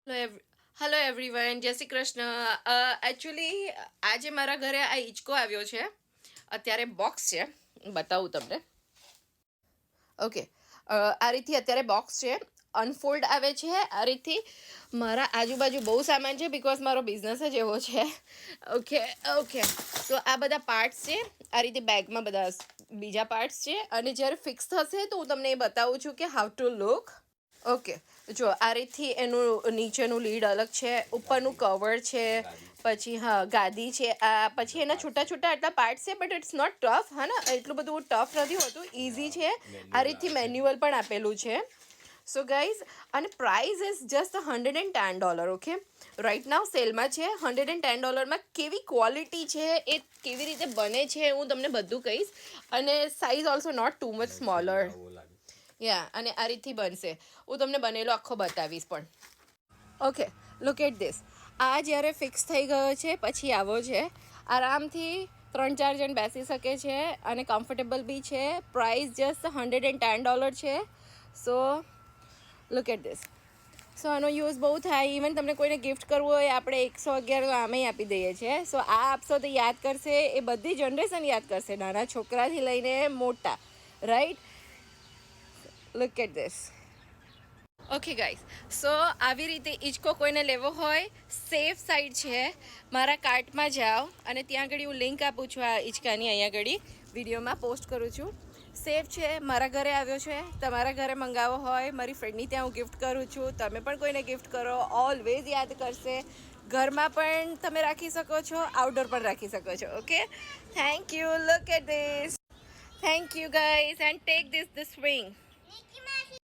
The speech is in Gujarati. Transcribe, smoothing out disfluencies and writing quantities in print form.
હેલો એવરીવન, જય શ્રી કૃષ્ણ. એકચ્યુઅલી આજે મારા ઘરે આ હિંચકો આવ્યો છે. અત્યારે બોક્સ છે, બતાવું તમને. ઓકે, આ રીતથી અત્યારે બોક્સ છે, અનફોલ્ડ આવે છે આ રીતથી. મારા આજુબાજુ બહુ સામાન છે બિકોઝ મારો બિઝનેસ જ એવો છે. ઓકે ઓકે, તો આ બધા પાર્ટ્સ છે. આ રીતે બેગમાં બધા બીજા પાર્ટ્સ છે, અને જ્યારે ફિક્સ થશે તો હું તમને એ બતાવું છું કે હાઉ ટુ લુક. ઓકે, જો આ રીતથી એનું નીચેનું લીડ અલગ છે, ઉપરનું કવર છે, પછી હા ગાદી છે, આ પછી એના છૂટા છૂટા આટલા પાર્ટ છે, બટ ઇટ્સ નોટ ટફ. હા ને, એટલું બધું ટફ નથી હોતું, ઇઝી છે. આ રીતથી મેન્યુઅલ પણ આપેલું છે. સો ગાઈઝ, અને price is just $110. Okay, right now સેલમાં છે. $110માં કેવી ક્વોલિટી છે, એ કેવી રીતે બને છે, હું તમને બધું કહીશ. અને size also not too much smaller. Yeah, અને આ રીતથી બનશે. હું તમને બનેલો આખો બતાવીશ પણ. Okay, look at this. આ જ્યારે ફિક્સ થઈ ગયો છે પછી આવો છે. આરામથી 3-4 જણ બેસી શકે છે, અને કમ્ફર્ટેબલ બી છે. પ્રાઇસ જસ્ટ $110 છે. સો લુક એટ ધીસ. સો આનો યુઝ બહુ થાય. ઇવન તમને કોઈને ગિફ્ટ કરવું હોય, આપણે 111 આમેય આપી દઈએ છીએ. સો આ આપશો તો યાદ કરશે, એ બધી જનરેશન યાદ કરશે, નાના છોકરાથી લઈને મોટા, right? Look at this. Okay guys, so આવી રીતે હિંચકો કોઈને લેવો હોય, સેફ સાઈડ છે. મારા કાર્ટમાં જાઓ, અને ત્યાં આગળ હું લિંક આપું છું આ હિંચકાની, અહીંયા આગળ વિડીયોમાં પોસ્ટ કરું છું. સેફ છે. મારા ઘરે આવ્યો છે. તમારા ઘરે મંગાવો હોય, મારી ફ્રેન્ડની ત્યાં હું ગિફ્ટ કરું છું. તમે પણ કોઈને ગિફ્ટ કરો, ઓલવેઝ યાદ કરશે. ઘરમાં પણ તમે રાખી શકો છો, આઉટડોર પણ રાખી શકો છો. Okay, thank you. Look at this. Thank you guys, and take this swing.